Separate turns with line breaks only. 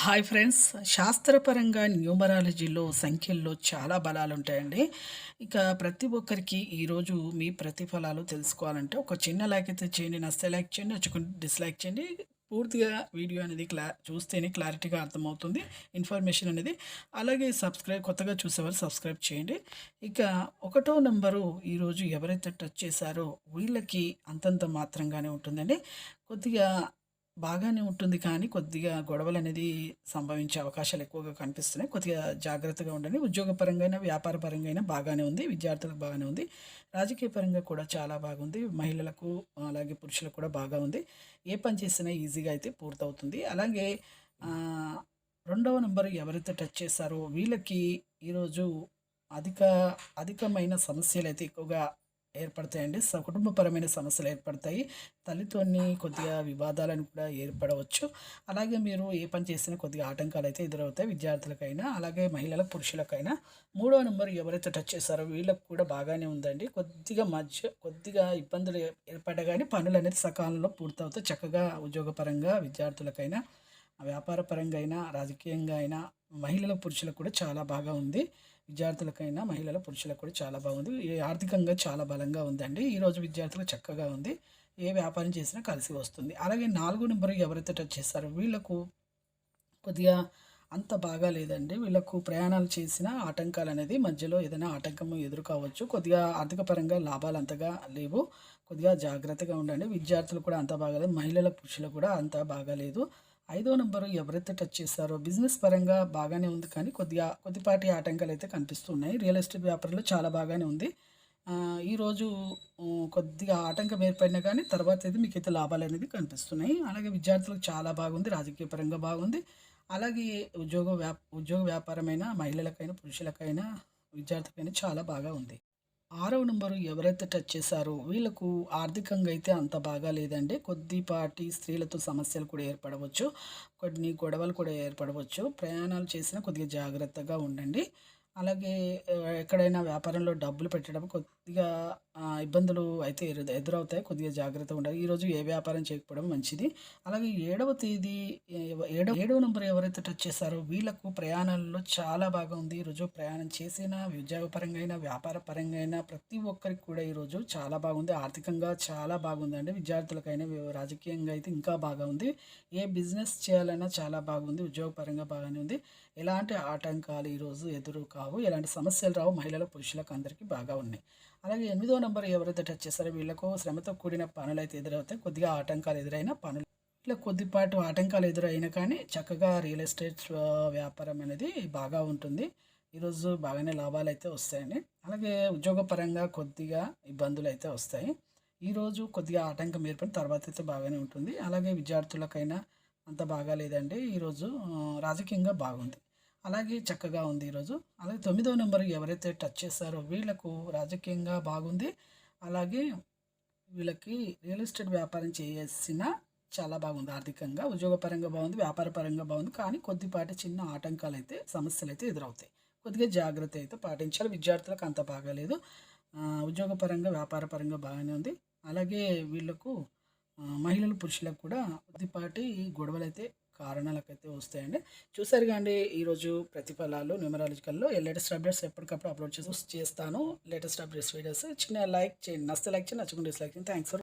Hi friends. శాస్త్రపరంగా న్యూమరాలజీలో సంఖ్యల్లో చాలా బలాలుంటాయండి. ఇక ప్రతి ఒక్కరికి ఈరోజు మీ ప్రతిఫలాలు తెలుసుకోవాలంటే ఒక చిన్న లైక్ అయితే చేయండి. నచ్చితే లైక్ చేయండి, నచ్చకుంటే డిస్‌లైక్ చేయండి. పూర్తిగా వీడియో అనేది చూస్తేనే క్లారిటీగా అర్థమవుతుంది ఇన్ఫర్మేషన్ అనేది. అలాగే కొత్తగా చూసేవారు సబ్స్క్రైబ్ చేయండి. ఇక ఒకటో నంబరు ఈరోజు ఎవరైతే టచ్ చేశారో వీళ్ళకి అంతంత మాత్రంగానే ఉంటుందండి. కొద్దిగా బాగానే ఉంటుంది కానీ, కొద్దిగా గొడవలనేది సంభవించే అవకాశాలు ఎక్కువగా కనిపిస్తున్నాయి. కొద్దిగా జాగ్రత్తగా ఉండండి. ఉద్యోగపరంగా అయినా, వ్యాపార పరంగా అయినా బాగానే ఉంది. విద్యార్థులకు బాగానే ఉంది. రాజకీయ పరంగా కూడా చాలా బాగుంది. మహిళలకు అలాగే పురుషులకు కూడా బాగా ఉంది. ఏ పని చేసినా ఈజీగా అయితే పూర్తవుతుంది. అలాగే ఆహ్, రెండవ నంబర్ ఎవరైతే టచ్ చేశారో వీళ్ళకి ఈరోజు అధిక అధికమైన సమస్యలైతే ఎక్కువగా ఏర్పడతాయండి. కుటుంబపరమైన సమస్యలు ఏర్పడతాయి. తల్లితోని కొద్దిగా వివాదాలను కూడా ఏర్పడవచ్చు. అలాగే మీరు ఏ పని చేసినా కొద్దిగా ఆటంకాలైతే ఎదురవుతాయి విద్యార్థులకైనా, అలాగే మహిళలకు, పురుషులకైనా. మూడో నంబర్ ఎవరైతే టచ్ చేశారో వీళ్ళకి కూడా బాగానే ఉందండి. కొద్దిగా ఇబ్బందులు ఏర్పడ్డా గానీ పనులనేది సకాలంలో పూర్తవుతాయి. చక్కగా ఉద్యోగపరంగా విద్యార్థులకైనా, వ్యాపార పరంగా అయినా, రాజకీయంగా అయినా, మహిళలకు, పురుషులకు కూడా చాలా బాగా ఉంది. విద్యార్థులకైనా, పురుషులకు కూడా చాలా బాగుంది. ఆర్థికంగా చాలా బలంగా ఉందండి. ఈరోజు విద్యార్థులకు చక్కగా ఉంది. ఏ వ్యాపారం చేసినా కలిసి వస్తుంది. అలాగే 4 నంబర్ ఎవరైతే టచ్ చేస్తారో వీళ్ళకు కొద్దిగా అంత బాగా లేదండి. వీళ్ళకు ప్రయాణాలు చేసిన ఆటంకాలనేది మధ్యలో ఏదైనా ఆటంకం ఎదురు కావచ్చు. కొద్దిగా ఆర్థిక పరంగా లాభాలు అంతగా లేవు. కొద్దిగా జాగ్రత్తగా ఉండండి. విద్యార్థులు కూడా అంత బాగాలేదు. పురుషులకు కూడా అంత బాగాలేదు. ఐదో నంబరు ఎవరైతే టచ్ చేస్తారో బిజినెస్ పరంగా బాగానే ఉంది కానీ కొద్దిపాటి ఆటంకాలైతే కనిపిస్తున్నాయి. రియల్ ఎస్టేట్ వ్యాపారంలో చాలా బాగానే ఉంది. ఈరోజు కొద్దిగా ఆటంకం ఏర్పడినా కానీ తర్వాతైతే మీకైతే లాభాలనేవి కనిపిస్తున్నాయి. అలాగే విద్యార్థులకు చాలా బాగుంది. రాజకీయ పరంగా బాగుంది. అలాగే ఉద్యోగ వ్యాపారమైనా మహిళలకైనా, పురుషులకైనా, విద్యార్థులకైనా చాలా బాగా ఉంది. ఆరవ నంబరు ఎవరైతే టచ్ చేశారో వీళ్ళకు ఆర్థికంగా అయితే అంత బాగా లేదండి. కొద్దిపాటి స్త్రీలతో సమస్యలు కూడా ఏర్పడవచ్చు. కొన్ని గొడవలు కూడా ఏర్పడవచ్చు. ప్రయాణాలు చేసినా కొద్దిగా జాగ్రత్తగా ఉండండి. అలాగే ఎక్కడైనా వ్యాపారంలో డబ్బులు పెట్టేటప్పుడు కొద్దిగా ఇబ్బందులు అయితే ఎదురవుతాయి. కొద్దిగా జాగ్రత్తగా ఉండాలి. ఈరోజు ఏ వ్యాపారం చేయకపోవడం మంచిది. అలాగే ఏడవ తేదీ ఏడవ నంబర్ ఎవరైతే టచ్ చేశారో వీళ్ళకు ప్రయాణాల్లో చాలా బాగా ఉంది. ఈరోజు ప్రయాణం చేసినా ఉద్యోగపరంగా అయినా, వ్యాపార పరంగా అయినా ప్రతి ఒక్కరికి కూడా ఈరోజు చాలా బాగుంది. ఆర్థికంగా చాలా బాగుందండి. విద్యార్థులకైనా, రాజకీయంగా అయితే ఇంకా బాగా ఉంది. ఏ బిజినెస్ చేయాలన్నా చాలా బాగుంది. ఉద్యోగపరంగా బాగానే ఉంది. ఎలాంటి ఆటంకాలు ఈరోజు ఎదురు కావు. ఎలాంటి సమస్యలు రావు. పురుషులకు అందరికీ బాగా ఉన్నాయి. అలాగే ఎనిమిదో నంబర్ ఎవరైతే టచ్ చేస్తారో వీళ్ళకు శ్రమతో కూడిన పనులైతే ఎదురవుతాయి. కొద్దిగా ఆటంకాలు ఎదురైన పనులు ఇట్లా కొద్దిపాటు ఆటంకాలు ఎదురైనా కానీ చక్కగా రియల్ ఎస్టేట్ వ్యాపారం అనేది బాగా ఉంటుంది. ఈరోజు బాగానే లాభాలైతే వస్తాయండి. అలాగే ఉద్యోగపరంగా కొద్దిగా ఇబ్బందులైతే వస్తాయి. ఈరోజు కొద్దిగా ఆటంకం ఏర్పడిన తర్వాత అయితే బాగానే ఉంటుంది. అలాగే విద్యార్థులకైనా అంత బాగా లేదండి. ఈరోజు రాజకీయంగా బాగుంది. అలాగే చక్కగా ఉంది ఈరోజు. అలాగే తొమ్మిదో నెంబర్ ఎవరైతే టచ్ చేశారో వీళ్ళకు రాజకీయంగా బాగుంది. అలాగే వీళ్ళకి రియల్ ఎస్టేట్ వ్యాపారం చేసిన చాలా బాగుంది ఆర్థికంగా. ఉద్యోగపరంగా బాగుంది. వ్యాపార పరంగా బాగుంది. కానీ కొద్దిపాటి చిన్న ఆటంకాలైతే, సమస్యలైతే ఎదురవుతాయి. కొద్దిగా జాగ్రత్త అయితే పాటించాలి. విద్యార్థులకు అంత బాగాలేదు. ఉద్యోగపరంగా, వ్యాపార పరంగా బాగానే ఉంది. అలాగే వీళ్ళకు పురుషులకు కూడా కొద్దిపాటి గొడవలైతే కారణాలకైతే వస్తాయండి. చూసారుగా అండి ఈరోజు ప్రతిఫలాలు న్యూమరాలజికల్‌లో లేటెస్ట్ అప్డేట్స్ ఎప్పటికప్పుడు అప్లోడ్ చేస్తాను. లేటెస్ట్ అప్డేట్స్ వీడియోస్ చిన్న లైక్ చేయండి. నచ్చితే లైక్ చేయండి, నచ్చకుంటే డిస్లైక్ చేయండి. Thanks for